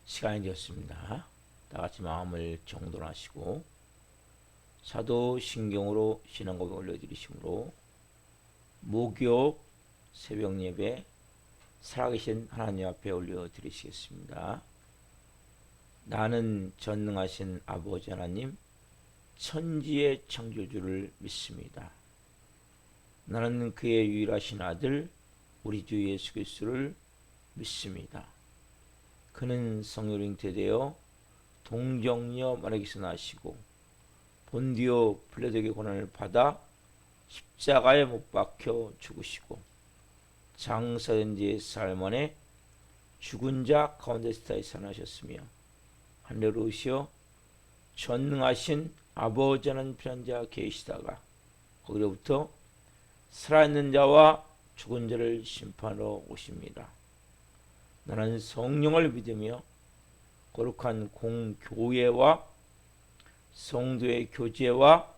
시간이 되었습니다. 다 같이 마음을 정돈하시고 사도신경으로 신앙고백 올려드리심으로 목욕 새벽 예배 살아계신 하나님 앞에 올려드리시겠습니다. 나는 전능하신 아버지 하나님 천지의 창조주를 믿습니다. 나는 그의 유일하신 아들 우리 주 예수 그리스도를 믿습니다. 그는 성령으로 잉태되어 동정녀 마리아에게서 나시고 본디오 빌라도에게 고난을 받아 십자가에 못 박혀 죽으시고 장사된 지 사흘 만에 죽은 자 가운데서 다시 살아나셨으며 하늘로 오시어 전능하신 아버지는 편한 자 계시다가 거기로부터 살아있는 자와 죽은 자를 심판하러 오십니다. 나는 성령을 믿으며 거룩한 공교회와 성도의 교제와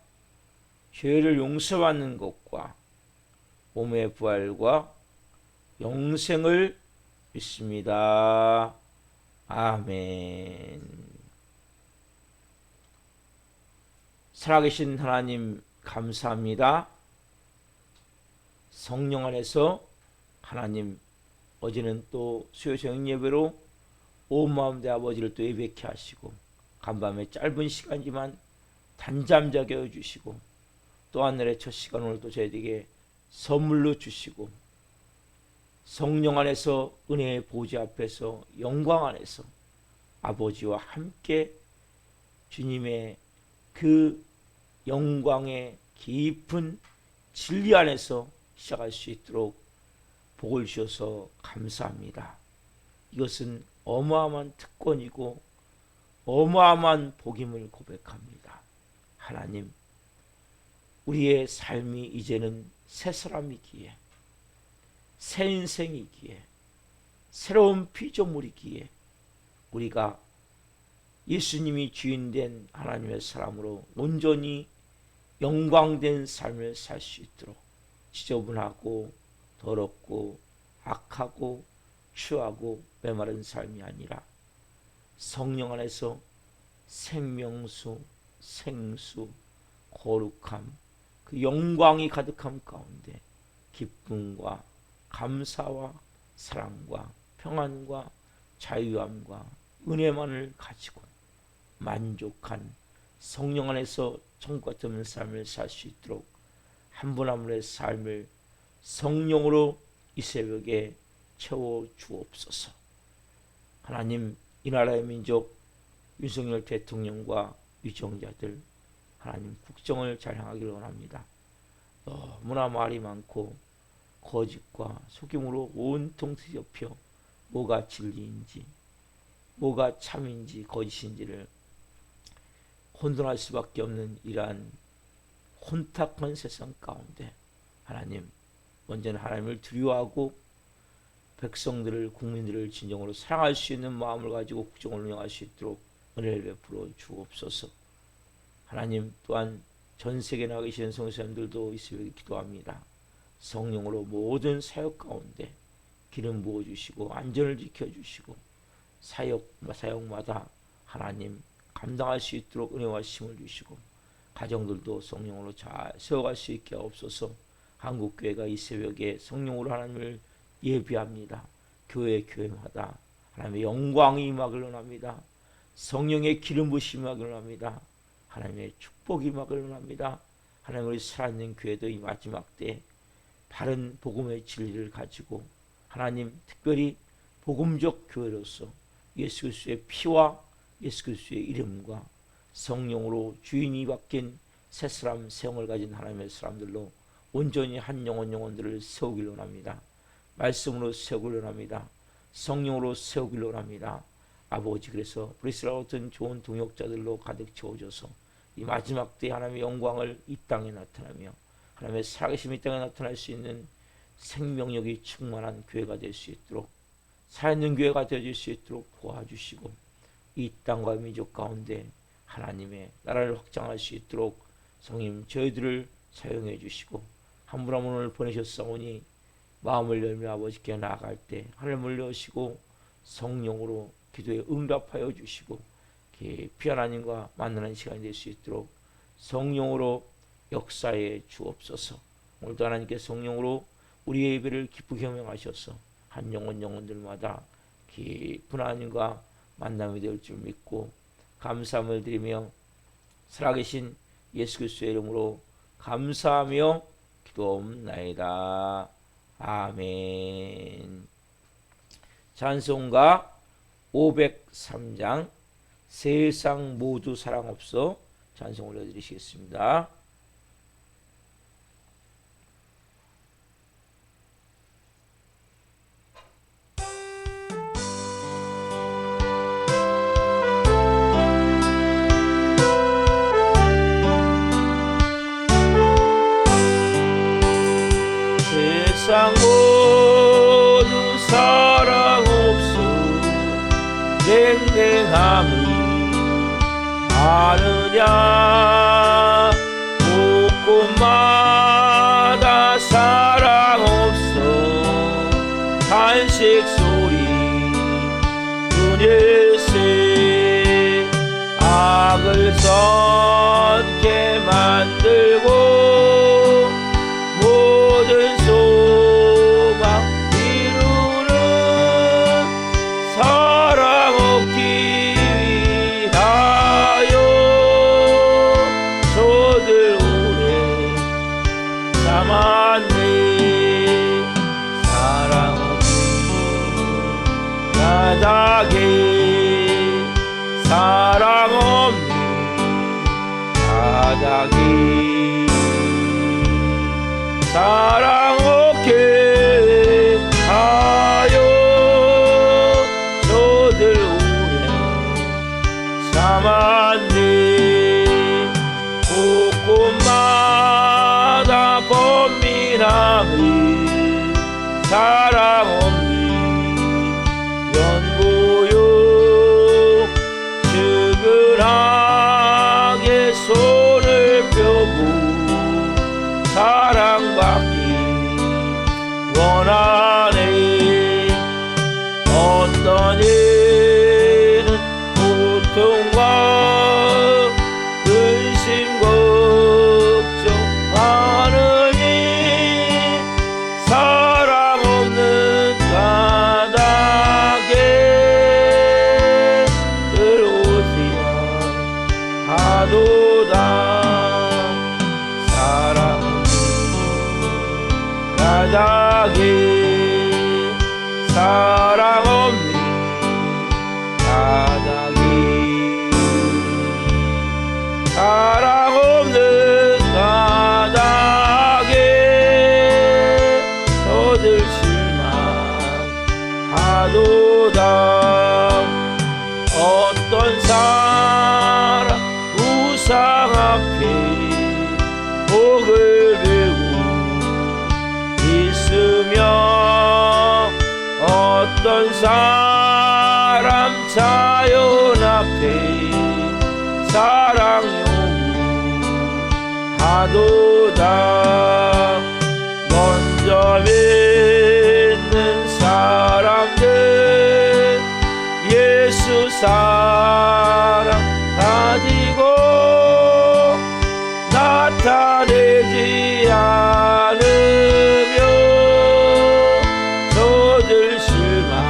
죄를 용서받는 것과 몸의 부활과 영생을 믿습니다. 아멘. 살아계신 하나님 감사합니다. 성령 안에서 하나님 어제는 또 수요 저녁 예배로 온 마음 내 아버지를 또 예배케 하시고 간밤에 짧은 시간이지만 단잠 자게 해주시고 또 하늘의 첫 시간 오늘도 저희에게 선물로 주시고 성령 안에서 은혜의 보좌 앞에서 영광 안에서 아버지와 함께 주님의 그 영광의 깊은 진리 안에서 시작할 수 있도록 복을 주셔서 감사합니다. 이것은 어마어마한 특권이고 어마어마한 복임을 고백합니다. 하나님, 우리의 삶이 이제는 새 사람이기에 새 인생이기에 새로운 피조물이기에 우리가 예수님이 주인된 하나님의 사람으로 온전히 영광된 삶을 살 수 있도록 지저분하고 더럽고 악하고 추하고 메마른 삶이 아니라 성령 안에서 생명수, 생수, 거룩함, 그 영광이 가득함 가운데 기쁨과 감사와 사랑과 평안과 자유함과 은혜만을 가지고 만족한 성령 안에서 천국 같은 삶을 살 수 있도록 한 분 한 분의 삶을 성령으로 이 새벽에 채워 주옵소서. 하나님, 이 나라의 민족 윤석열 대통령과 위정자들 하나님 국정을 잘 향하기를 원합니다. 너무나 말이 많고 거짓과 속임으로 온통 뒤덮여 뭐가 진리인지 뭐가 참인지 거짓인지를 혼돈할 수밖에 없는 이러한 혼탁한 세상 가운데 하나님, 먼저는 하나님을 두려워하고 백성들을 국민들을 진정으로 사랑할 수 있는 마음을 가지고 국정을 운영할 수 있도록 은혜를 베풀어 주옵소서. 하나님, 또한 전 세계에 나가 계시는 성도님들도 이 새벽에 기도합니다. 성령으로 모든 사역 가운데 기름 부어주시고 안전을 지켜주시고 사역마다 하나님 감당할 수 있도록 은혜와 힘을 주시고 가정들도 성령으로 잘 세워갈 수 있게 하옵소서. 한국교회가 이 새벽에 성령으로 하나님을 예비합니다. 교회마다 하나님의 영광이 임하기를 원합니다. 성령의 기름 부으심이 임하기를 원합니다. 하나님의 축복이 임하기를 원합니다. 하나님, 우리 살아있는 교회도 이 마지막 때 바른 복음의 진리를 가지고 하나님, 특별히 복음적 교회로서 예수 그리스도의 피와 예수 그리스도의 이름과 성령으로 주인이 바뀐 새사람 세형을 가진 하나님의 사람들로 온전히 한 영혼들을 세우기를 원합니다. 말씀으로 세우기를 원합니다. 성령으로 세우기를 원합니다. 아버지, 그래서 브리스라 같은 좋은 동역자들로 가득 채워져서 이 마지막 때 하나님의 영광을 이 땅에 나타나며 하나님의 살아계심이 이 땅에 나타날 수 있는 생명력이 충만한 교회가 될 수 있도록 살아있는 교회가 되어질 수 있도록 도와주시고 이 땅과 민족 가운데 하나님의 나라를 확장할 수 있도록 성님 저희들을 사용해 주시고 한 분 한 분을 보내셨사오니 마음을 열며 아버지께 나아갈 때 하늘 물려오시고 성령으로 기도에 응답하여 주시고 깊이 하나님과 만나는 시간이 될 수 있도록 성령으로 역사해 주옵소서. 오늘도 하나님께 성령으로 우리의 예배를 기쁘게 경영하셔서 한 영혼들마다 깊은 하나님과 만남이 될 줄 믿고 감사함을 드리며 살아계신 예수 그리스도의 이름으로 감사하며 기도옵나이다. 아멘. 찬송가 503장 세상 모두 사랑 없어 찬송 올려드리시겠습니다. 세상 모두 사랑 없어 냉랭함을 아느냐 곳곳마다 사랑 없어 탄식 소리 그늘새 악을 썩게 만들고 모든 소망 이루는 사랑 얻기 위하여 저들 오래 참았네. 사랑 없이 바닥에 사랑 없는 바닥에 사랑 없게 하여 저들 오래 참았네. 곳곳마다 범민함을 사랑 없는 연고요 측은하게 손을 펴고 사랑받기 원하네. 어떤 이는 고통과 근심 걱정 많으니 사랑 없는 바닥에 들어오시야 하도다. 바닥에 사랑 없는 바닥에 사랑 없는 바닥에 저들 실망하도다. 어떤 사람 우상 앞에 복을 빌고 있으며 어떤 사람 자연 앞에 사랑 요구하도다. 먼저 믿는 사람들 예수 사랑 가지고 나타내지 않으며 저들 실망하겠네.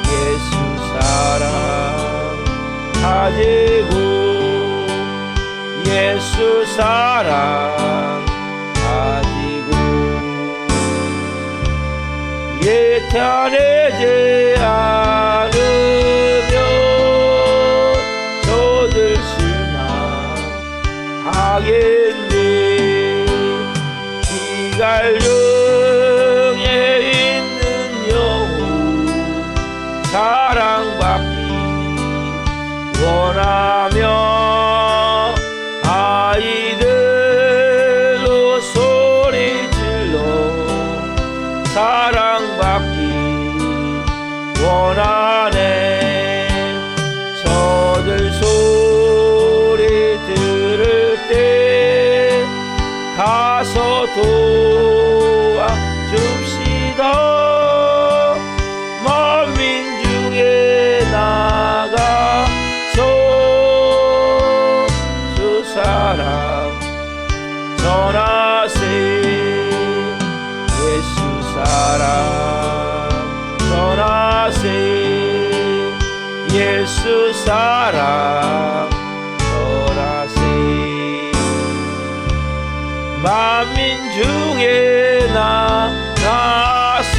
예수 사랑 가지고 예수 사랑 가지고 예탄해지 않으며 저들 실망하겠네. 기갈령에 있는 영혼 사랑받기 원하며 아이들로 소리질러 사랑받기 원하네. 저들 소리 들을 때 가서 도와줍시다. 예수 사랑 전하세. 만민 중에 나가서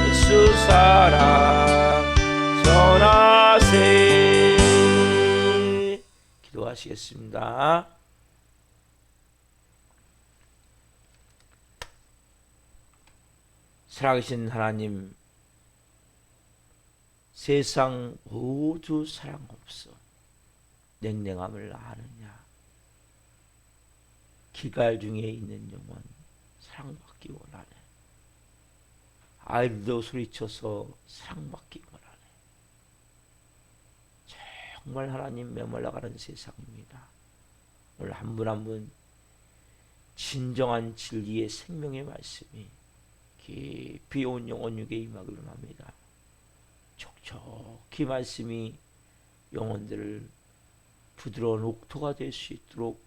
예수 사랑 전하세. 기도하시겠습니다. 살아계신 하나님, 세상 모두 사랑 없어 냉랭함을 아느냐. 기갈 중에 있는 영혼 사랑받기 원하네. 아이들도 소리쳐서 사랑받기 원하네. 정말 하나님 메말라가는 세상입니다. 오늘 한 분 한 분 진정한 진리의 생명의 말씀이 깊이 온 영혼 육에 임하기를 원합니다. 촉촉히 말씀이 영혼들을 부드러운 옥토가 될 수 있도록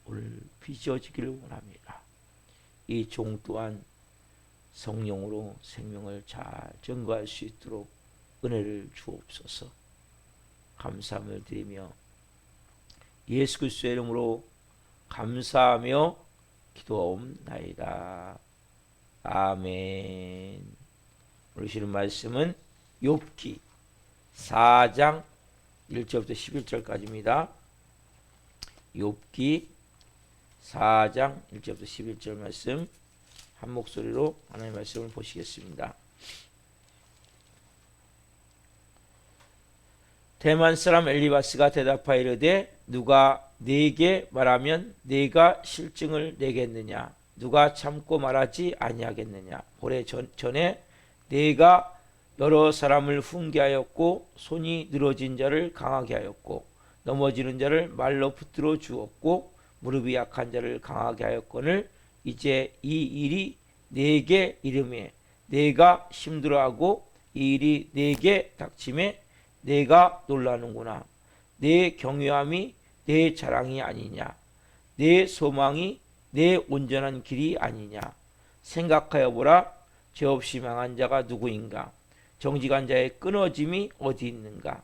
오늘 빚어지기를 원합니다. 이 종 또한 성령으로 생명을 잘 증거할 수 있도록 은혜를 주옵소서. 감사함을 드리며 예수 그리스도의 이름으로 감사하며 기도하옵나이다. 아멘. 오늘 주시는 말씀은 욥기 4장 1절부터 11절까지입니다. 욥기 4장 1절부터 11절 말씀 한 목소리로 하나님의 말씀을 보시겠습니다. 대만 사람 엘리바스가 대답하여 이르되 누가 네게 말하면 네가 실증을 내겠느냐. 누가 참고 말하지 아니하겠느냐. 오래 전에 네가 여러 사람을 훈계하였고 손이 늘어진 자를 강하게 하였고 넘어지는 자를 말로 붙들어 주었고 무릎이 약한 자를 강하게 하였거늘 이제 이 일이 네게 이름에 네가 힘들어하고 이 일이 네게 닥침에 네가 놀라는구나. 내 경외함이 내 자랑이 아니냐. 내 소망이 내 온전한 길이 아니냐. 생각하여 보라. 죄 없이 망한 자가 누구인가. 정직한 자의 끊어짐이 어디 있는가.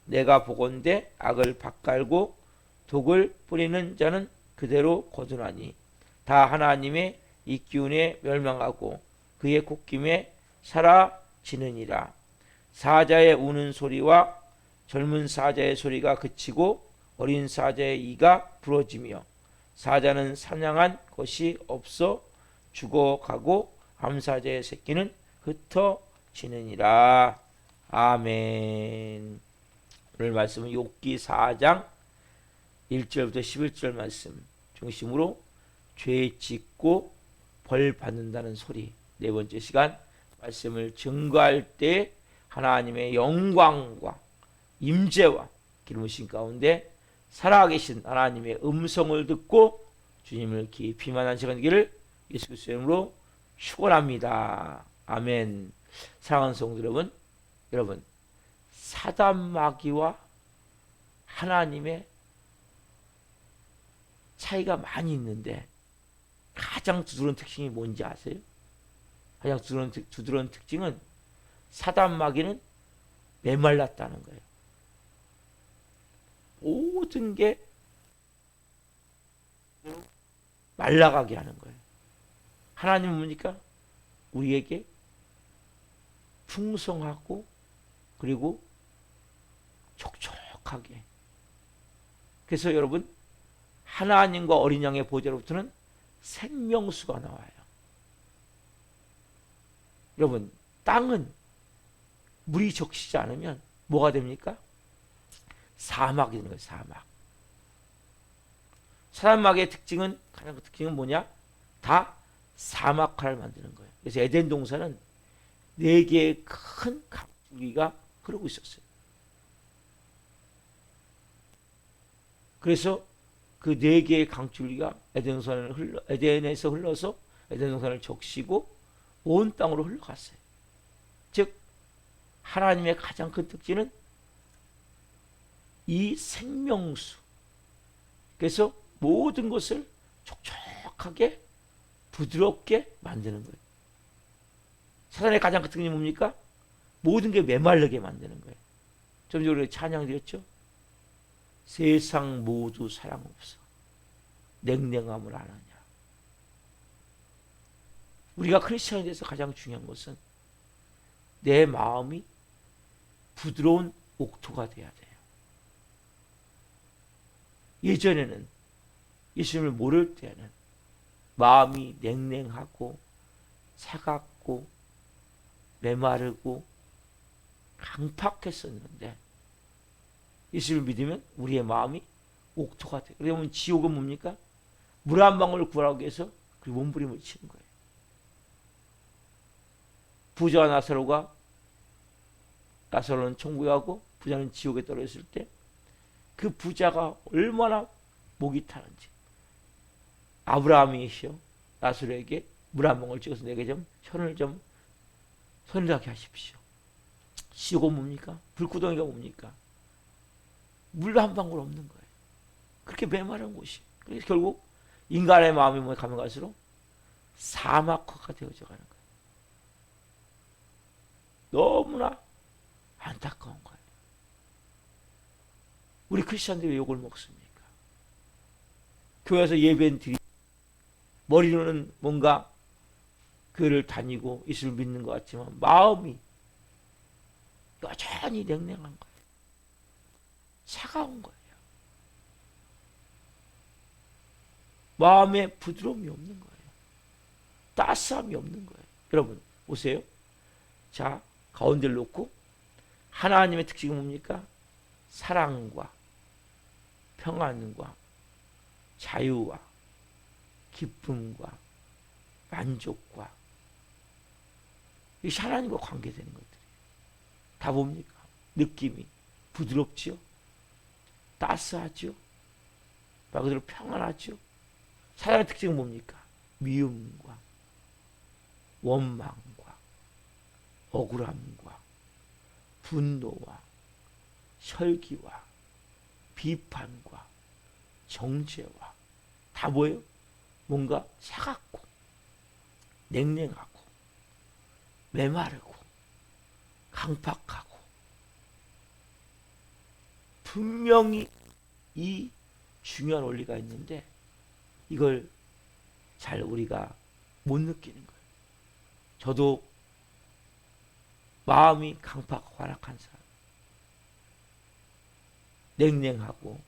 내가 보건대 악을 밭갈고 독을 뿌리는 자는 그대로 거두나니 다 하나님의 이 기운에 멸망하고 그의 콧김에 사라지느니라. 사자의 우는 소리와 젊은 사자의 소리가 그치고 어린 사자의 이가 부러지며 사자는 사냥한 것이 없어 죽어가고 암사자의 새끼는 흩어지느니라. 아멘. 오늘 말씀은 욥기 4장 1절부터 11절 말씀 중심으로 죄 짓고 벌 받는다는 소리. 네 번째 시간 말씀을 증거할 때 하나님의 영광과 임재와 기름부심 가운데 살아계신 하나님의 음성을 듣고 주님을 깊이 만난 시간 되기를 예수 그리스도의 이름으로 축원합니다. 아멘. 사랑하는 성도 여러분 사단 마귀와 하나님의 차이가 많이 있는데 가장 두드러운 특징이 뭔지 아세요? 가장 두드러운 특징은 사단 마귀는 메말랐다는 거예요. 모든 게 말라가게 하는 거예요. 하나님은 뭡니까? 우리에게 풍성하고 그리고 촉촉하게. 그래서 여러분 하나님과 어린 양의 보좌로부터는 생명수가 나와요. 여러분 땅은 물이 적시지 않으면 뭐가 됩니까? 사막이 되는 거예요. 사막. 사막의 특징은 가장 큰 특징은 뭐냐? 다 사막화를 만드는 거예요. 그래서 에덴 동산은 4개의 큰 강줄기가 흐르고 있었어요. 그래서 그 4개의 강줄기가 에덴에서 흘러서 에덴 동산을 적시고 온 땅으로 흘러갔어요. 즉 하나님의 가장 큰 특징은 이 생명수. 그래서 모든 것을 촉촉하게 부드럽게 만드는 거예요. 사단의 가장 큰 특징이 뭡니까? 모든 게 메마르게 만드는 거예요. 좀 전에 찬양드렸죠? 세상 모두 사랑 없어. 냉랭함을 안 하냐. 우리가 크리스천에 대해서 가장 중요한 것은 내 마음이 부드러운 옥토가 돼야 돼요. 예전에는 예수님을 모를 때는 마음이 냉랭하고 차갑고 메마르고 강팍했었는데 예수를 믿으면 우리의 마음이 옥토가 돼요. 그러면 지옥은 뭡니까? 물 한 방울 구하기 위해서 그 몸부림을 치는 거예요. 부자와 나사로는 천국에 가고 부자는 지옥에 떨어졌을 때 그 부자가 얼마나 목이 타는지 아브라함이시여 나사로에게 물 한 방울 찍어서 내게 좀 혀를 좀 서늘하게 하십시오. 지옥은 뭡니까? 불구덩이가 뭡니까? 물 한 방울 없는 거예요. 그렇게 메마른 곳이. 그래서 결국 인간의 마음이 가면 갈수록 사막화가 되어져 가는 거예요. 너무나 안타까운 거예요. 우리 크리스천들이 왜 욕을 먹습니까? 교회에서 예배는 드리 머리로는 뭔가 교회를 다니고 예수를 믿는 것 같지만 마음이 여전히 냉랭한 거예요. 차가운 거예요. 마음에 부드러움이 없는 거예요. 따스함이 없는 거예요. 여러분 보세요. 자, 가운데를 놓고 하나님의 특징은 뭡니까? 사랑과 평안과 자유와 기쁨과 만족과 이것이 하나님과 관계되는 것들이에요. 다 뭡니까? 느낌이 부드럽지요? 따스하지요? 말 그대로 평안하지요? 사랑의 특징은 뭡니까? 미움과 원망과 억울함과 분노와 혈기와 비판과 정죄와 다 뭐예요? 뭔가 차갑고 냉랭하고 메마르고 강팍하고 분명히 이 중요한 원리가 있는데 이걸 잘 우리가 못 느끼는 거예요. 저도 마음이 강팍 활락한 사람, 냉랭하고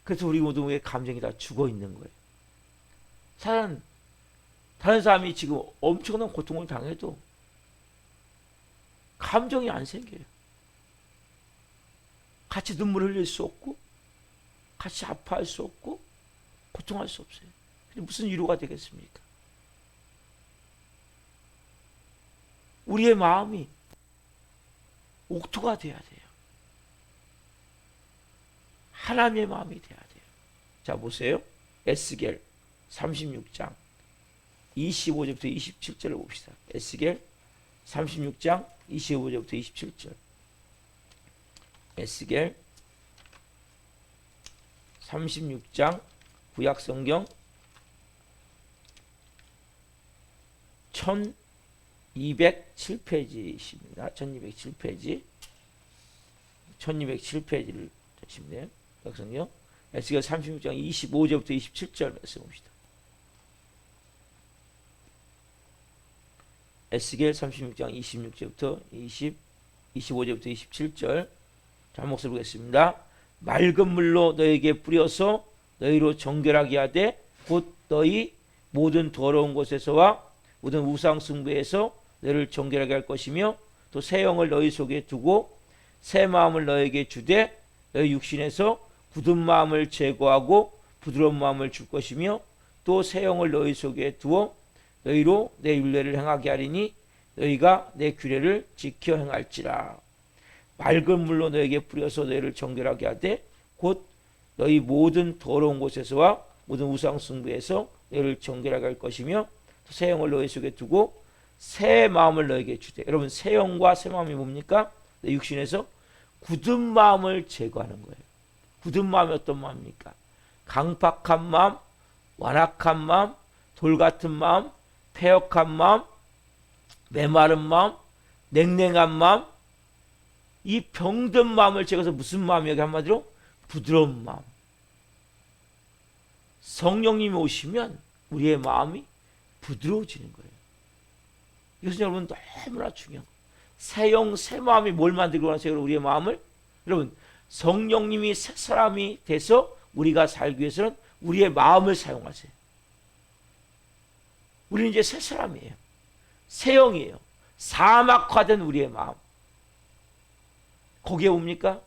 그래서 우리 모두의 감정이 다 죽어 있는 거예요. 다른 사람이 지금 엄청난 고통을 당해도 감정이 안 생겨요. 같이 눈물 흘릴 수 없고 같이 아파할 수 없고 고통할 수 없어요. 무슨 위로가 되겠습니까? 우리의 마음이 옥토가 돼야 돼요. 하나님의 마음이 돼야 돼요. 자 보세요. 에스겔 36장 25절부터 27절을 봅시다. 에스겔 36장 25절부터 27절. 에스겔 36장 구약성경 1207페이지입니다. 1207페이지 1207페이지를 보시면 돼요. 구약성경 에스겔 36장 25절부터 27절 말씀 봅시다. 에스겔 36장 26절부터 25절부터 27절 자, 목소리 보겠습니다. 맑은 물로 너에게 뿌려서 너희로 정결하게 하되 곧 너희 모든 더러운 곳에서와 모든 우상 숭배에서 너희를 정결하게 할 것이며 또 새 영을 너희 속에 두고 새 마음을 너에게 주되 너희 육신에서 굳은 마음을 제거하고 부드러운 마음을 줄 것이며 또 새 영을 너희 속에 두어 너희로 내 율례를 행하게 하리니 너희가 내 규례를 지켜 행할지라. 맑은 물로 너에게 뿌려서 너희를 정결하게 하되 곧 너희 모든 더러운 곳에서와 모든 우상 숭배에서 너희를 정결하게 할 것이며 새 영을 너희 속에 두고 새 마음을 너에게 주되. 여러분 새 영과 새 마음이 뭡니까? 내 육신에서 굳은 마음을 제거하는 거예요. 굳은 마음이 어떤 마음입니까? 강팍한 마음, 완악한 마음, 돌 같은 마음, 패역한 마음, 메마른 마음, 냉랭한 마음, 이 병든 마음을 제가서 무슨 마음이요? 한마디로 부드러운 마음. 성령님이 오시면 우리의 마음이 부드러워지는 거예요. 이것은 여러분 너무나 중요한 거예요. 새 영, 새 마음이 뭘 만들고 나세요? 우리의 마음을? 여러분, 성령님이 새 사람이 돼서 우리가 살기 위해서는 우리의 마음을 사용하세요. 우리는 이제 새 사람이에요. 새 영이에요. 사막화된 우리의 마음. 거기에 뭡니까?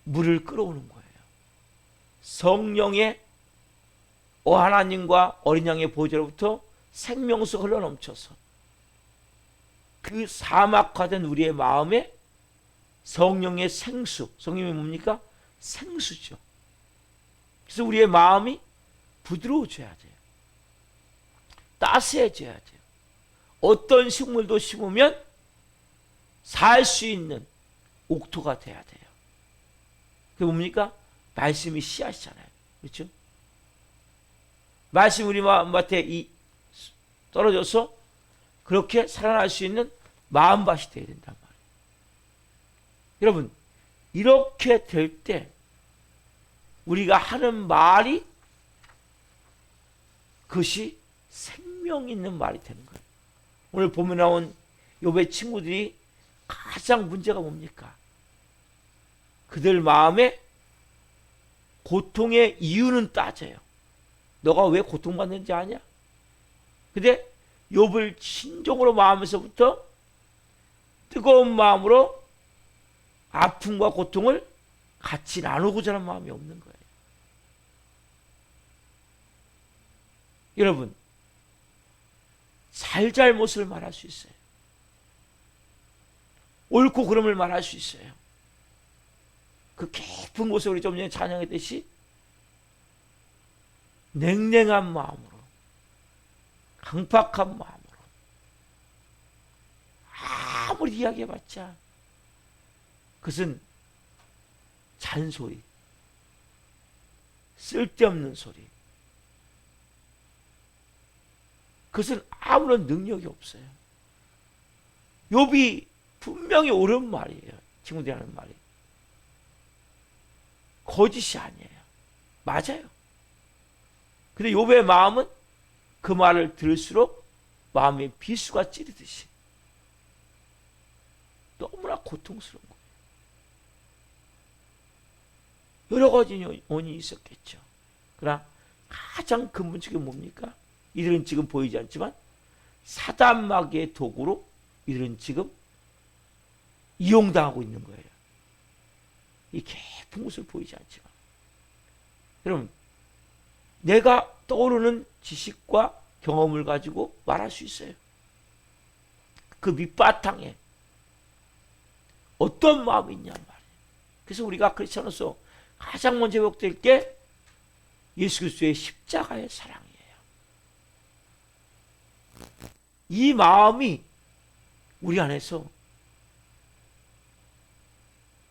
물을 끌어오는 거예요. 성령의 하나님과 어린 양의 보좌로부터 생명수가 흘러넘쳐서 그 사막화된 우리의 마음에 성령의 생수, 성령이 뭡니까? 생수죠. 그래서 우리의 마음이 부드러워져야 돼요. 따스해져야 돼요. 어떤 식물도 심으면 살 수 있는 옥토가 돼야 돼요. 그게 뭡니까? 말씀이 씨앗이잖아요. 그렇죠? 말씀이 우리 마음밭에 떨어져서 그렇게 살아날 수 있는 마음밭이 되어야 된단 말이에요. 여러분, 이렇게 될 때 우리가 하는 말이 그것이 생명 있는 말이 되는 거예요. 오늘 보면 나온 욥의 친구들이 가장 문제가 뭡니까? 그들 마음에 고통의 이유는 따져요. 너가 왜 고통받는지 아냐? 근데 욥을 신종으로 마음에서부터 뜨거운 마음으로 아픔과 고통을 같이 나누고자 하는 마음이 없는 거예요. 여러분, 잘잘못을 말할 수 있어요. 옳고 그름을 말할 수 있어요. 그 깊은 곳에 우리 좀 전에 찬양했듯이 냉랭한 마음으로, 강팍한 마음으로 아무리 이야기해봤자 그것은 잔소리, 쓸데없는 소리, 그것은 아무런 능력이 없어요. 욥이 분명히 옳은 말이에요. 친구들이 하는 말이 거짓이 아니에요. 맞아요. 근데 욥의 마음은 그 말을 들을수록 마음의 비수가 찌르듯이 너무나 고통스러운 거예요. 여러 가지 원인이 있었겠죠. 그러나 가장 근본적인 뭡니까? 이들은 지금 보이지 않지만 사단마귀의 도구로 이들은 지금 이용당하고 있는 거예요. 이 깊은 곳을 보이지 않지만. 여러분, 내가 떠오르는 지식과 경험을 가지고 말할 수 있어요. 그 밑바탕에 어떤 마음이 있냐는 말이에요. 그래서 우리가 크리스천으로서 가장 먼저 회복될 게 예수 그리스도의 십자가의 사랑이에요. 이 마음이 우리 안에서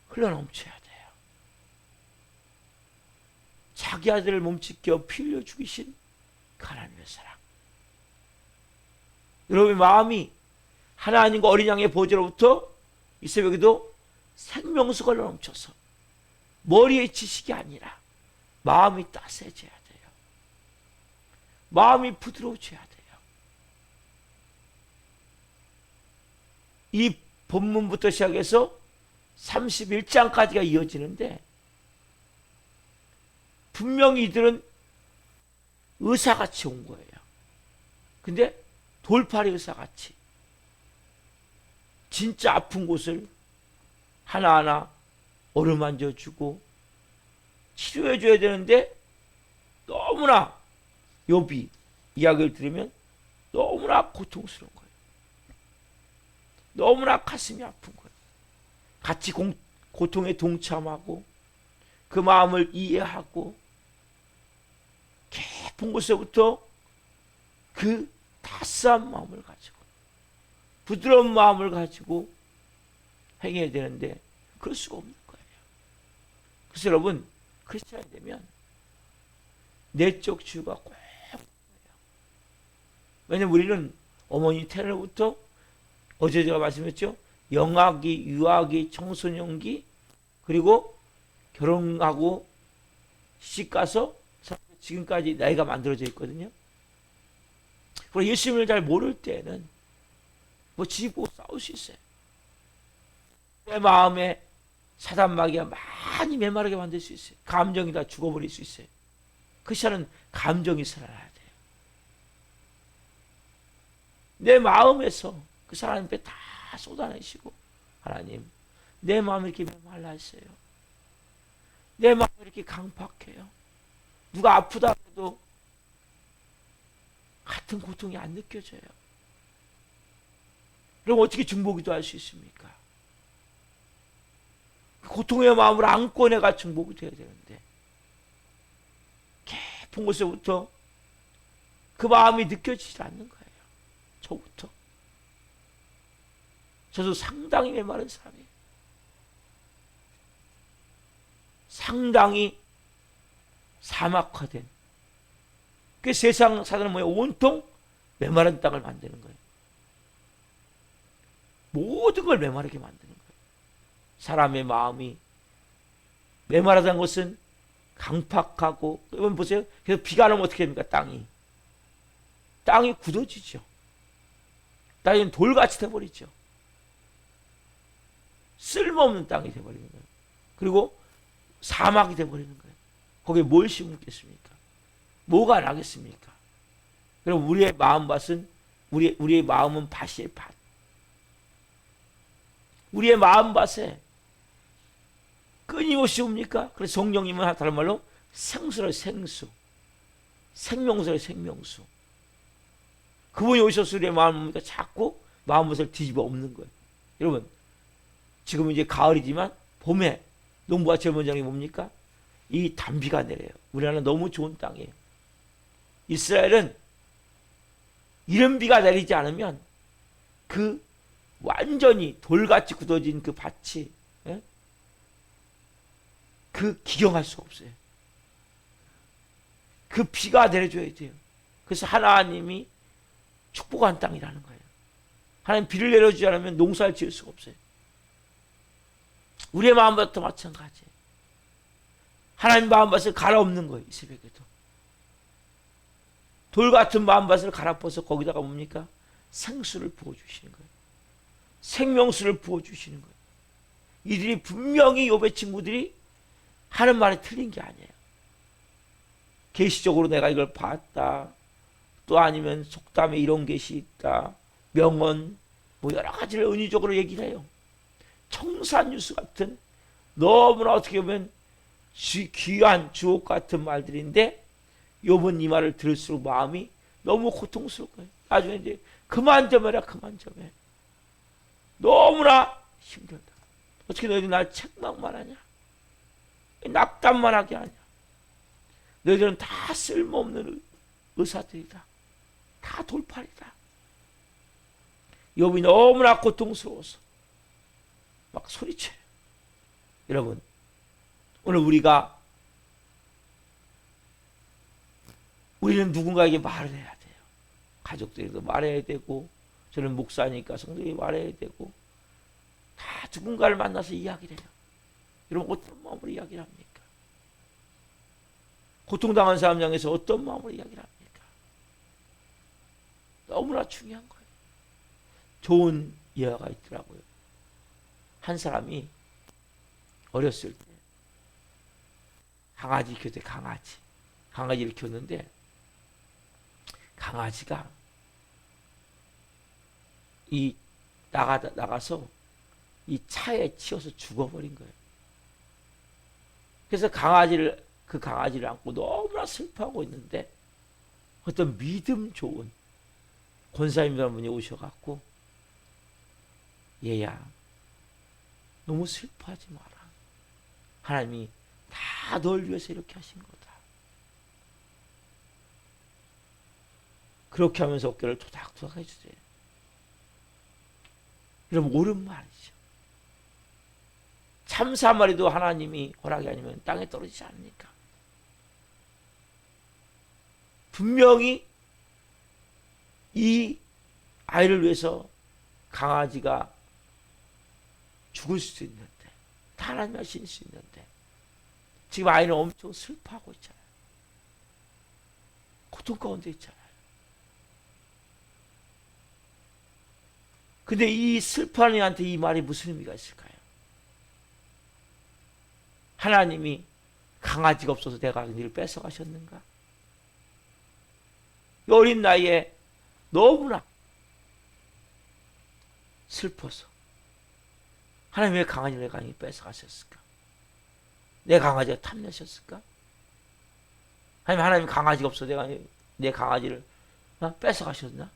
흘러넘쳐야 돼요. 자기 아들을 몸짓겨 피 흘려 죽이신 하나님의 사랑. 여러분의 마음이 하나님과 어린 양의 보좌로부터 이 새벽에도 생명수가 흘러넘쳐서 머리의 지식이 아니라 마음이 따스해져야 돼요. 마음이 부드러워져야 돼요. 이 본문부터 시작해서 31장까지가 이어지는데 분명히 이들은 의사같이 온 거예요. 근데 돌팔이 의사같이 진짜 아픈 곳을 하나하나 어루만져 주고 치료해 줘야 되는데 너무나 욥이 이야기를 들으면 너무나 고통스러운 거예요. 너무나 가슴이 아픈 거예요. 같이 고통에 동참하고 그 마음을 이해하고 깊은 곳에부터 그 따스한 마음을 가지고 부드러운 마음을 가지고 행해야 되는데 그럴 수가 없는 거예요. 그래서 여러분, 크리스찬이 되면 내적 치유가 꼭 필요해요. 왜냐면 우리는 어머니 태어나부터 어제 제가 말씀했죠. 영아기, 유아기, 청소년기, 그리고 결혼하고 시집가서 지금까지 나이가 만들어져 있거든요. 그리고 예수님을 잘 모를 때는 뭐 지고 싸울 수 있어요. 내 마음에 사단마귀가 많이 메마르게 만들 수 있어요. 감정이 다 죽어버릴 수 있어요. 크리스천은 감정이 살아나야 돼요. 내 마음에서 그 사람 앞에 다 쏟아내시고, 하나님, 내 마음이 이렇게 메말라 있어요. 내 마음이 이렇게 강팍해요. 누가 아프다 해도 같은 고통이 안 느껴져요. 그럼 어떻게 중보기도 할 수 있습니까? 고통의 마음을 안고 내가 중보기 돼야 되는데, 깊은 곳에부터 그 마음이 느껴지지 않는 거예요. 저부터. 저도 상당히 메마른 사람이에요. 상당히 사막화된. 그 세상 사람은 뭐예요? 온통 메마른 땅을 만드는 거예요. 모든 걸 메마르게 만드는 거예요. 사람의 마음이 메마르다는 것은 강팍하고, 여러분 보세요. 그래서 비가 안 오면 어떻게 됩니까? 땅이 굳어지죠. 땅이 돌같이 돼버리죠. 쓸모없는 땅이 돼버리는 거예요. 그리고 사막이 돼버리는 거예요. 거기에 뭘 심겠습니까? 뭐가 나겠습니까? 그럼 우리의 마음밭은, 우리의 마음은 밭이에요, 밭. 우리의 마음밭에 끊임없이 옵니까? 그래서 성령님은 다른 말로 생수를 생수. 생명수를 생명수. 그분이 오셔서 우리의 마음을 자꾸 마음밭을 뒤집어 엎는 거예요. 여러분, 지금 이제 가을이지만 봄에 농부가 제일 먼저 하는 게 뭡니까? 이 단비가 내려요. 우리나라는 너무 좋은 땅이에요. 이스라엘은 이런 비가 내리지 않으면 그 완전히 돌같이 굳어진 그 밭이, 예? 그 기경할 수가 없어요. 그 비가 내려줘야 돼요. 그래서 하나님이 축복한 땅이라는 거예요. 하나님 비를 내려주지 않으면 농사를 지을 수가 없어요. 우리의 마음밭도 마찬가지예요. 하나님 마음밭을 갈아엎는 거예요. 이 새벽에도. 돌 같은 마음밭을 갈아엎어서 거기다가 뭡니까? 생수를 부어주시는 거예요. 생명수를 부어주시는 거예요. 이들이 분명히 욥의 친구들이 하는 말이 틀린 게 아니에요. 계시적으로 내가 이걸 봤다. 또 아니면 속담에 이런 것이 있다. 명언, 뭐 여러 가지를 은유적으로 얘기를 해요. 청산유수 같은 너무나 어떻게 보면 귀한 주옥 같은 말들인데, 욥은 이 말을 들을수록 마음이 너무 고통스러울 거예요. 나중에 이제 그만 좀 해라, 그만 좀 해. 너무나 힘들다. 어떻게 너희들 날 책망만 하냐? 낙담만 하게 하냐? 너희들은 다 쓸모없는 의사들이다. 다 돌팔이다. 욥이 너무나 고통스러워서 막 소리쳐요. 여러분, 오늘 우리는 누군가에게 말을 해야 돼요. 가족들에게도 말해야 되고, 저는 목사니까 성도에게 말해야 되고, 다 누군가를 만나서 이야기를 해요. 여러분, 어떤 마음으로 이야기를 합니까? 고통당한 사람 향해서 어떤 마음으로 이야기를 합니까? 너무나 중요한 거예요. 좋은 예화가 있더라고요. 한 사람이 어렸을 때 강아지 키웠대. 강아지를 키웠는데, 강아지가 나가서 이 차에 치여서 죽어버린 거예요. 그래서 그 강아지를 안고 너무나 슬퍼하고 있는데, 어떤 믿음 좋은 권사님이라는 분이 오셔갖고, 얘야, 너무 슬퍼하지 마라. 하나님이 다 널 위해서 이렇게 하신 거다. 그렇게 하면서 어깨를 토닥토닥 해주세요. 여러분, 옳은 말이죠. 참새 한 마리도 하나님이 허락이 아니면 땅에 떨어지지 않으니까. 분명히 이 아이를 위해서 강아지가 죽을 수도 있는데, 하나님이 하실 수 있는데, 지금 아이는 엄청 슬퍼하고 있잖아요. 고통 가운데 있잖아요. 근데 이 슬퍼하는 이한테 이 말이 무슨 의미가 있을까요? 하나님이 강아지가 없어서 내가 너를 뺏어가셨는가? 어린 나이에 너무나 슬퍼서 하나님 왜 강아지를 내가 뺏어가셨을까? 내 강아지가 탐내셨을까? 하나님 강아지가 없어서 내가 내 강아지를 뺏어가셨나?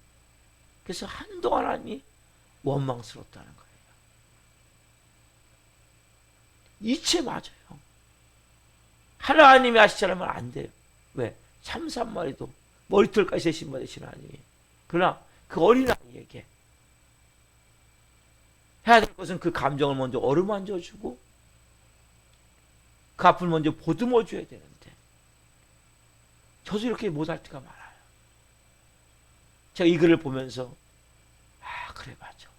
그래서 한동안 하나님이 원망스럽다는 거예요. 이체 맞아요. 하나님이 하시자면 안 돼요. 왜? 참새 한 마리도 머리털까지 신받으신 하나님이. 그러나 그 어린아이에게 해야 될 것은 그 감정을 먼저 어루만져주고 그 앞을 먼저 보듬어줘야 되는데 저도 이렇게 못할 때가 많아요. 제가 이 글을 보면서 그래 맞아.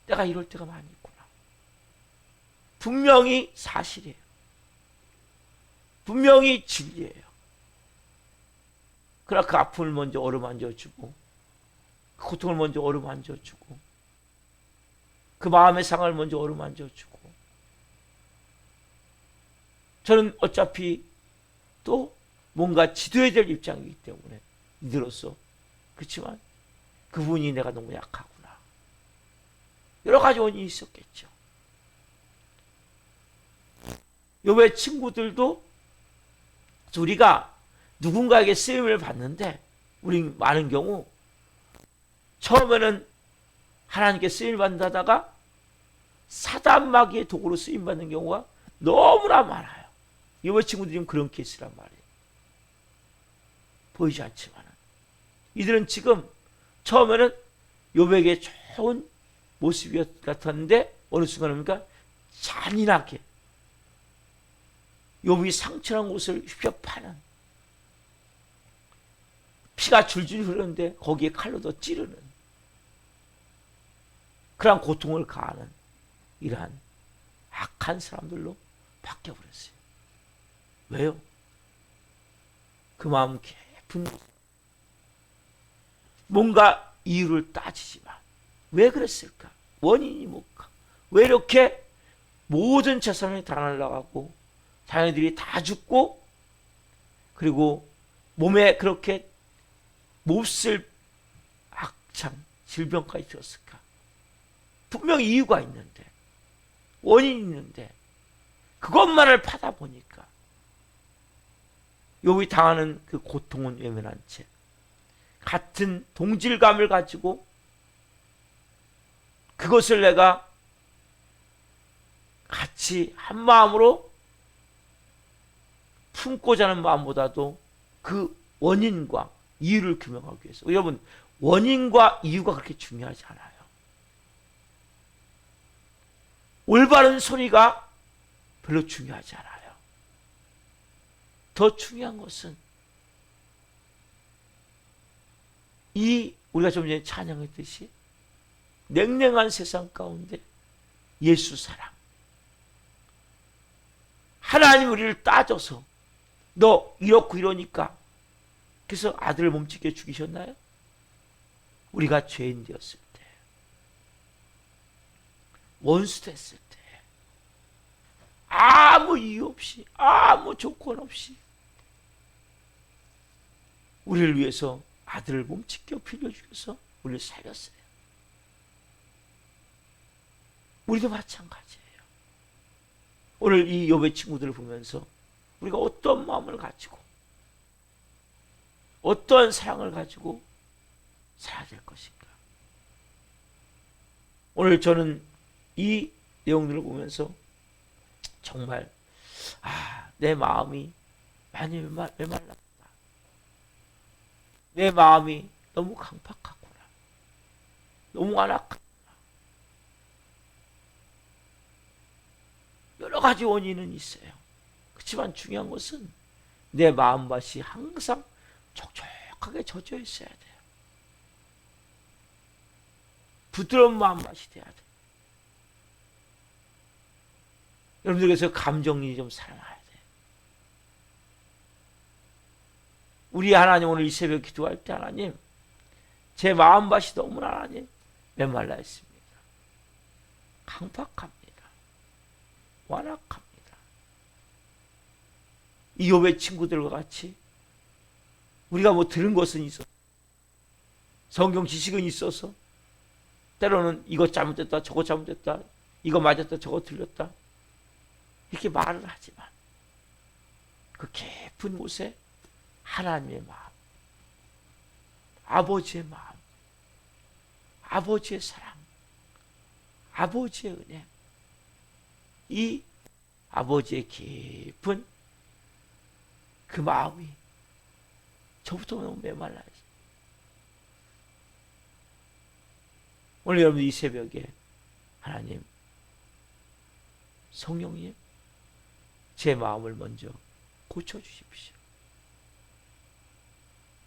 내가 이럴 때가 많이 있구나. 분명히 사실이에요. 분명히 진리예요. 그러나 그 아픔을 먼저 어루만져주고 그 고통을 먼저 어루만져주고 그 마음의 상을 먼저 어루만져주고 저는 어차피 또 뭔가 지도해야 될 입장이기 때문에 이들로서 그렇지만 그분이 내가 너무 약하구나. 여러 가지 원인이 있었겠죠. 욥의 친구들도 우리가 누군가에게 쓰임을 받는데 우리 많은 경우 처음에는 하나님께 쓰임을 받다가 사단마귀의 도구로 쓰임받는 경우가 너무나 많아요. 욥의 친구들이 좀 그런 케이스란 말이에요. 보이지 않지만 이들은 지금 처음에는 욥에게 좋은 모습이 같았는데 어느 순간 뭡니까? 잔인하게 욥이 상처난 곳을 휘겨 파는 피가 줄줄 흐르는데 거기에 칼로 더 찌르는 그러한 고통을 가하는 이러한 악한 사람들로 바뀌어버렸어요. 왜요? 그 마음 깊은 뭔가 이유를 따지지만 왜 그랬을까? 원인이 뭘까? 왜 이렇게 모든 재산이 다 날아가고 자녀들이 다 죽고 그리고 몸에 그렇게 몹쓸 악참 질병까지 들었을까? 분명히 이유가 있는데 원인이 있는데 그것만을 파다 보니까 욥이 당하는 그 고통은 외면한 채 같은 동질감을 가지고 그것을 내가 같이 한 마음으로 품고자 하는 마음보다도 그 원인과 이유를 규명하기 위해서 여러분 원인과 이유가 그렇게 중요하지 않아요. 올바른 소리가 별로 중요하지 않아요. 더 중요한 것은 이 우리가 좀 전에 찬양했듯이 냉랭한 세상 가운데 예수 사랑 하나님 우리를 따져서 너 이렇고 이러니까 그래서 아들을 몸짓게 죽이셨나요? 우리가 죄인 되었을 때 원수 됐을 때 아무 이유 없이 아무 조건 없이 우리를 위해서 아들을 몸짓게 빌려주셔서 우리를 살렸어요. 우리도 마찬가지예요. 오늘 이 욥의 친구들을 보면서 우리가 어떤 마음을 가지고 어떠한 사랑을 가지고 살아야 될 것인가. 오늘 저는 이 내용들을 보면서 정말 내 마음이 많이 메말랐구나. 내 마음이 너무 강팍하구나. 너무 안악하구나. 여러 가지 원인은 있어요. 그렇지만 중요한 것은 내 마음밭이 항상 촉촉하게 젖어 있어야 돼요. 부드러운 마음밭이 돼야 돼. 여러분들께서 감정이 좀 사랑해야 돼. 우리 하나님 오늘 이 새벽 기도할 때 하나님 제 마음밭이 너무나 하나님 메말라 있습니다. 강팍합니다. 완악합니다. 이욥의 친구들과 같이 우리가 뭐 들은 것은 있어, 성경 지식은 있어서 때로는 이것 잘못됐다 저것 잘못됐다 이거 맞았다 저거 틀렸다 이렇게 말을 하지만 그 깊은 곳에 하나님의 마음, 아버지의 마음, 아버지의 사랑, 아버지의 은혜, 이 아버지의 깊은 그 마음이 저부터 너무 메말라요. 오늘 여러분 이 새벽에 하나님, 성령님 제 마음을 먼저 고쳐주십시오.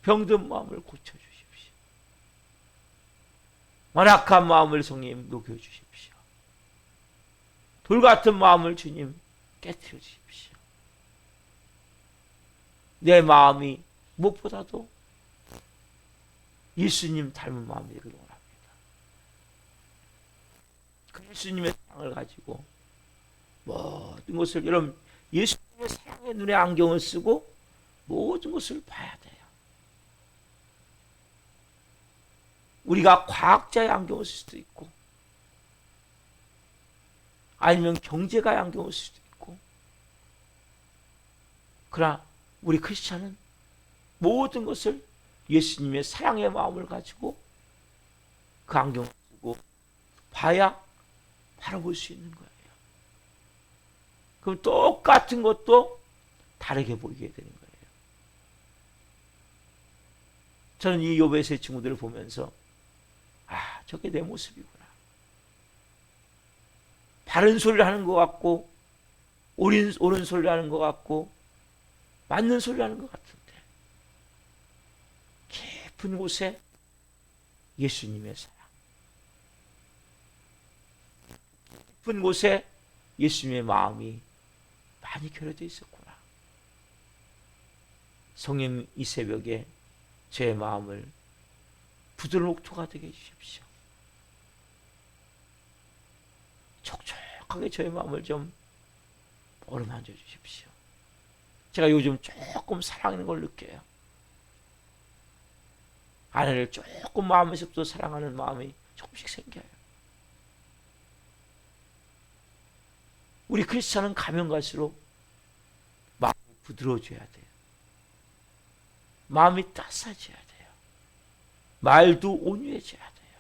병든 마음을 고쳐주십시오. 완악한 마음을 성령님 녹여주십시오. 돌같은 마음을 주님 깨트려 주십시오. 내 마음이 무엇보다도 예수님 닮은 마음이 되기를 원합니다. 그 예수님의 사랑을 가지고 모든 것을, 여러분 예수님의 사랑의 눈에 안경을 쓰고 모든 것을 봐야 돼요. 우리가 과학자의 안경을 쓸 수도 있고 아니면 경제가의 안경을 쓸 수도 있고, 그러나 우리 크리스찬은 모든 것을 예수님의 사랑의 마음을 가지고 그 안경을 쓰고 봐야 바라볼 수 있는 거예요. 그럼 똑같은 것도 다르게 보이게 되는 거예요. 저는 이 욥의 세 친구들을 보면서 저게 내 모습이구나. 바른 소리를 하는 것 같고 옳은 소리를 하는 것 같고 맞는 소리를 하는 것 같은데 깊은 곳에 예수님의 사랑, 깊은 곳에 예수님의 마음이 많이 결여되어 있었구나. 성령 이 새벽에 제 마음을 부드러운 옥토가 되게 해주십시오. 촉촉하게 저의 마음을 좀 어루만져 주십시오. 제가 요즘 조금 사랑하는 걸 느껴요. 아내를 조금 마음에서부터 사랑하는 마음이 조금씩 생겨요. 우리 크리스찬은 가면 갈수록 마음이 부드러워져야 돼요. 마음이 따스해져야 돼요. 말도 온유해져야 돼요.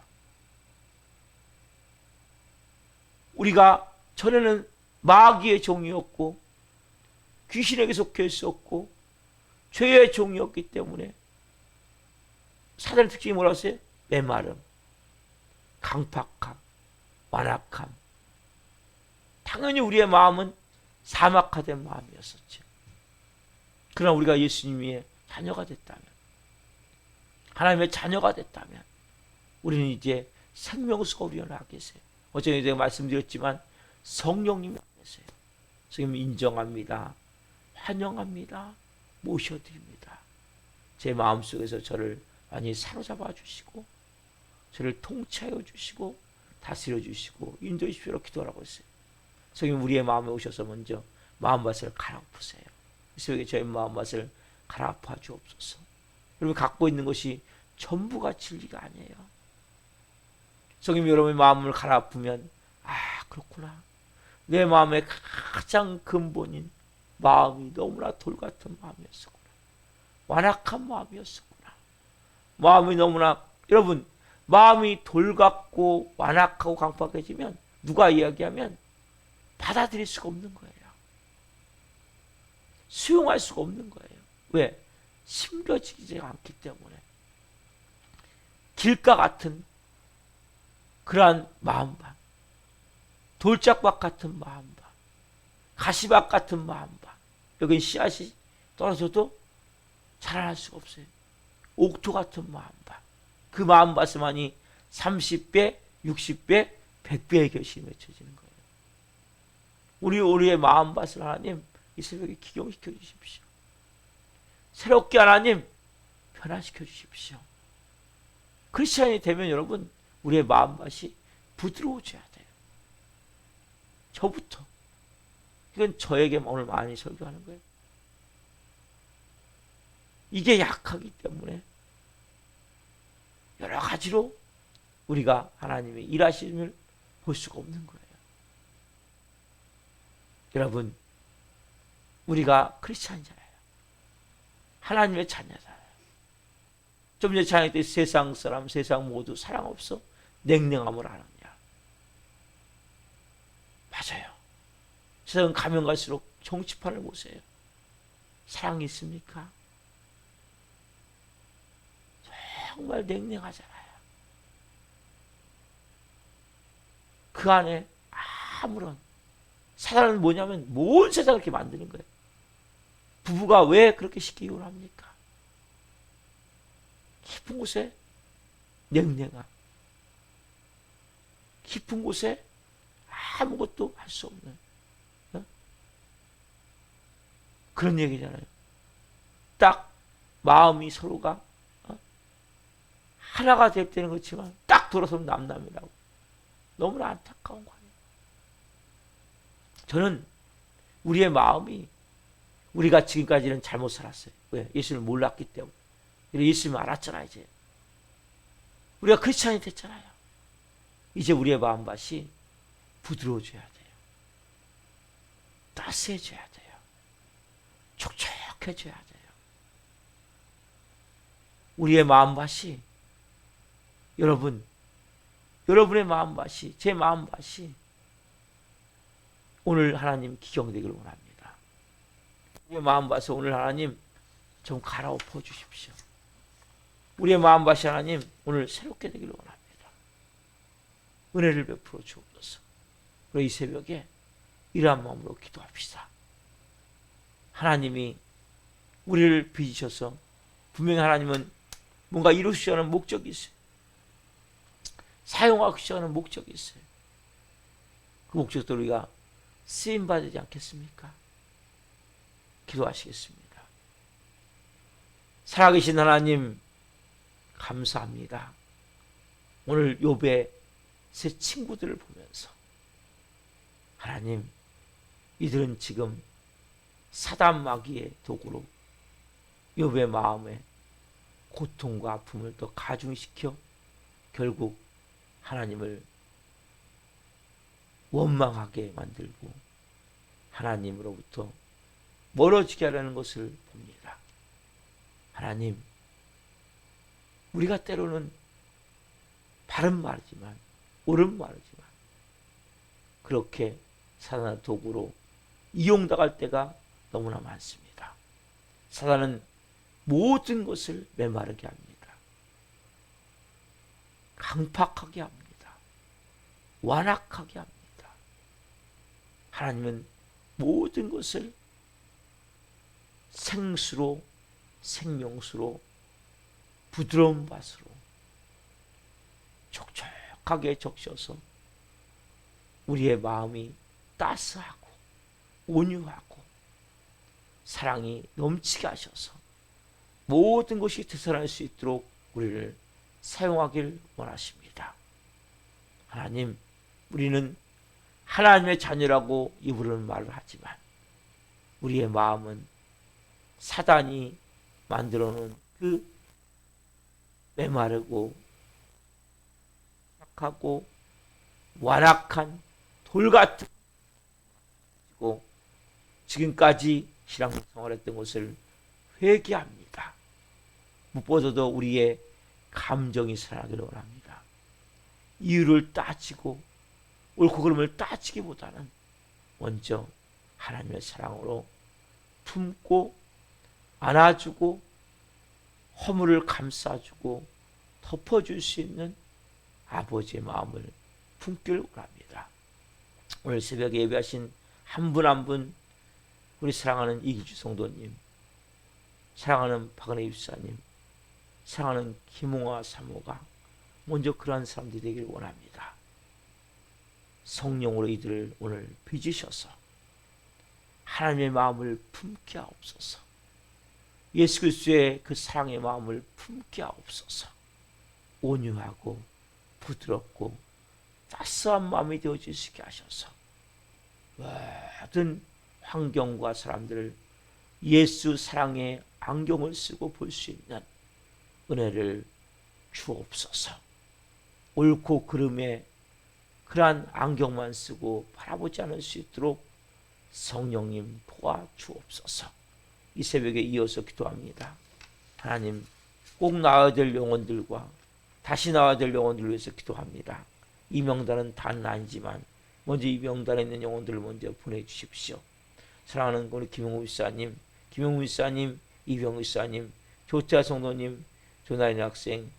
우리가 전에는 마귀의 종이었고 귀신에게 속해 있었고 죄의 종이었기 때문에 사단의 특징이 뭐라고 했어요? 메마름, 강팍함, 완악함. 당연히 우리의 마음은 사막화된 마음이었었죠. 그러나 우리가 예수님의 자녀가 됐다면, 하나님의 자녀가 됐다면 우리는 이제 생명수가 우리 안에 계세요. 어제 제가 말씀드렸지만 성령님이 안에 계세요. 성령님 인정합니다. 환영합니다. 모셔드립니다. 제 마음속에서 저를 많이 사로잡아 주시고 저를 통치하여 주시고 다스려 주시고 인도해 주시오 기도하라고 했어요. 성령 우리의 마음에 오셔서 먼저 마음밭을 갈아엎으세요. 이 새벽에 저의 마음밭을 갈아엎어 주옵소서. 여러분 갖고 있는 것이 전부가 진리가 아니에요. 성령 여러분의 마음을 갈아엎으면 그렇구나. 내 마음의 가장 근본인 마음이 너무나 돌같은 마음이었었구나. 완악한 마음이었었구나. 마음이 너무나, 여러분 마음이 돌같고 완악하고 강팍해지면 누가 이야기하면 받아들일 수가 없는 거예요. 수용할 수가 없는 거예요. 왜? 심겨지지 않기 때문에. 길가 같은 그러한 마음밭, 돌짝밭 같은 마음밭, 가시밭 같은 마음밭, 여긴 씨앗이 떨어져도 자라날 수가 없어요. 옥토 같은 마음밭, 그 마음밭만이 30배, 60배, 100배의 결실이 맺혀지는 거예요. 우리의 마음밭을 하나님 이 새벽에 기경시켜 주십시오. 새롭게 하나님 변화시켜 주십시오. 크리스찬이 되면 여러분 우리의 마음밭이 부드러워져야 돼요. 저부터. 이건 저에게 오늘 많이 설교하는 거예요. 이게 약하기 때문에 여러 가지로 우리가 하나님의 일하심을 볼 수가 없는 거예요. 여러분, 우리가 크리스찬이잖아요. 하나님의 자녀잖아요. 좀 전에 찬양했듯이 세상 사람, 세상 모두 사랑 없어 냉랭함을 하느냐. 맞아요. 세상 가면 갈수록 정치판을 보세요. 사랑이 있습니까? 정말 냉랭하잖아요. 그 안에 아무런 사단은 뭐냐면 모든 세상을 이렇게 만드는 거예요. 부부가 왜 그렇게 쉽게 이혼합니까? 깊은 곳에 냉랭함, 깊은 곳에 아무것도 할 수 없는 그런 얘기잖아요. 딱 마음이 서로가 하나가 될 때는 그렇지만 딱 돌아서면 남남이라고. 너무나 안타까운 거예요. 저는 우리의 마음이 우리가 지금까지는 잘못 살았어요. 왜? 예수를 몰랐기 때문에. 예수님을 알았잖아요. 이제 우리가 크리스찬이 됐잖아요. 이제 우리의 마음밭이 부드러워져야 돼요. 따스해져야 돼요. 촉촉해져야 돼요. 우리의 마음밭이 여러분의 마음밭이 제 마음밭이 오늘 하나님 기경되기를 원합니다. 우리의 마음밭을 오늘 하나님 좀 갈아엎어 주십시오. 우리의 마음밭이 하나님 오늘 새롭게 되기를 원합니다. 은혜를 베풀어 주옵소서. 우리 이 새벽에 이러한 마음으로 기도합시다. 하나님이 우리를 빚으셔서 분명히 하나님은 뭔가 이루시려고 하는 목적이 있어요. 사용하시려고 하는 목적이 있어요. 그 목적도 우리가 쓰임받지 않겠습니까? 기도하시겠습니다. 살아계신 하나님 감사합니다. 오늘 욥의 세 친구들을 보면서 하나님 이들은 지금 사단 마귀의 도구로 욥의 마음에 고통과 아픔을 더 가중시켜 결국 하나님을 원망하게 만들고 하나님으로부터 멀어지게 하려는 것을 봅니다. 하나님, 우리가 때로는 바른 말이지만 옳은 말이지만 그렇게 사단의 도구로 이용당할 때가 너무나 많습니다. 사단은 모든 것을 메마르게 합니다. 강팍하게 합니다. 완악하게 합니다. 하나님은 모든 것을 생수로, 생명수로, 부드러운 밭으로 촉촉하게 적셔서 우리의 마음이 따스하고 온유하고 사랑이 넘치게 하셔서 모든 것이 되살아날 수 있도록 우리를 사용하길 원하십니다. 하나님, 우리는 하나님의 자녀라고 입으로는 말을 하지만 우리의 마음은 사단이 만들어 놓은 그 메마르고 착하고 완악한 돌 같은 지금까지 신앙생활했던 것을 회개합니다. 무엇보다도 우리의 감정이 살아나기를 원합니다. 이유를 따지고 옳고 그름을 따지기보다는 먼저 하나님의 사랑으로 품고 안아주고 허물을 감싸주고 덮어줄 수 있는 아버지의 마음을 품기를 원합니다. 오늘 새벽에 예배하신 한 분 한 분 우리 사랑하는 이기주 성도님, 사랑하는 박은혜 집사님, 사랑하는 김홍화 사모가 먼저 그러한 사람들이 되길 원합니다. 성령으로 이들을 오늘 빚으셔서 하나님의 마음을 품게 하옵소서. 예수 그리스도의 그 사랑의 마음을 품게 하옵소서. 온유하고 부드럽고 따스한 마음이 되어지시게 하셔서 모든 환경과 사람들을 예수 사랑의 안경을 쓰고 볼 수 있는 은혜를 주옵소서. 옳고 그름의 그러한 안경만 쓰고 바라보지 않을 수 있도록 성령님 도와주옵소서. 이 새벽에 이어서 기도합니다. 하나님, 꼭 나와야 될 영혼들과 다시 나와야 될 영혼들을 위해서 기도합니다. 이 명단은 다는 아니지만 먼저 이 명단에 있는 영혼들을 먼저 보내주십시오. 사랑하는 우리 김용우 목사님, 이병우 목사님, 조태하 성도님, 조나린 학생,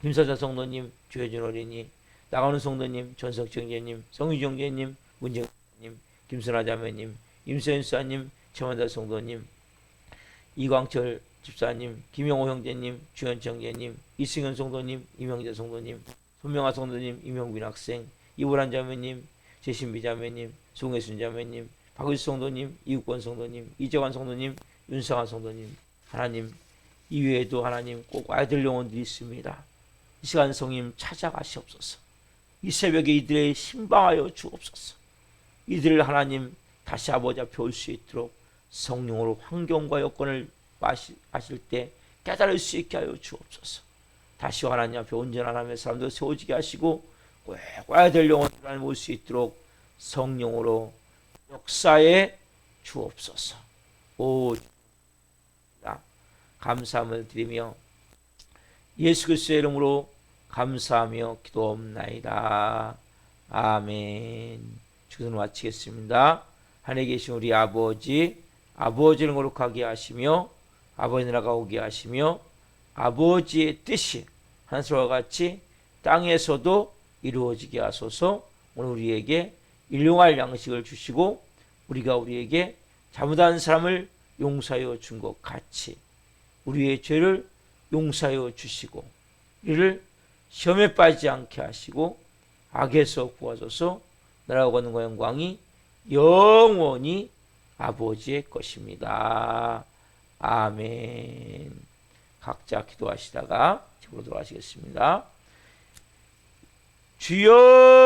김사자 성도님, 조혜준 어린이, 나가는 성도님, 전석정 제님, 성유정 제님, 문정님, 김선아 자매님, 임세현 사님, 최만달 성도님, 이광철 집사님, 김영호 형제님, 주현청 제님, 이승현 성도님, 이명재 성도님, 손명아 성도님, 이명빈 학생, 이보란 자매님, 제신비 자매님, 송혜순 자매님, 박의수 성도님, 이국권 성도님, 이재환 성도님, 윤상환 성도님, 하나님, 이외에도 하나님 꼭 와야 될 영혼들이 있습니다. 이 시간 성님 찾아가시옵소서. 이 새벽에 이들의 신방하여 주옵소서. 이들을 하나님 다시 아버지 앞에 올 수 있도록 성령으로 환경과 여건을 마실 때 깨달을 수 있게 하여 주옵소서. 다시 하나님 앞에 온전한 하나님의 사람들 세워지게 하시고 꼭 와야 될 영혼들을 올 수 있도록 성령으로 역사에 주옵소서. 오, 감사함을 드리며 예수 그리스도의 이름으로 감사하며 기도옵나이다. 아멘. 주기도를 마치겠습니다. 하늘에 계신 우리 아버지, 아버지를 거룩하게 하시며 아버지 나라가 오게 하시며 아버지의 뜻이 하늘과 같이 땅에서도 이루어지게 하소서. 오늘 우리에게 일용할 양식을 주시고 우리가 우리에게 잘못한 사람을 용서하여 준 것 같이 우리의 죄를 용서하여 주시고 이를 시험에 빠지지 않게 하시고 악에서 구하소서. 나라와 권능과 영광이 영원히 아버지의 것입니다. 아멘. 각자 기도하시다가 집으로 돌아가시겠습니다. 주여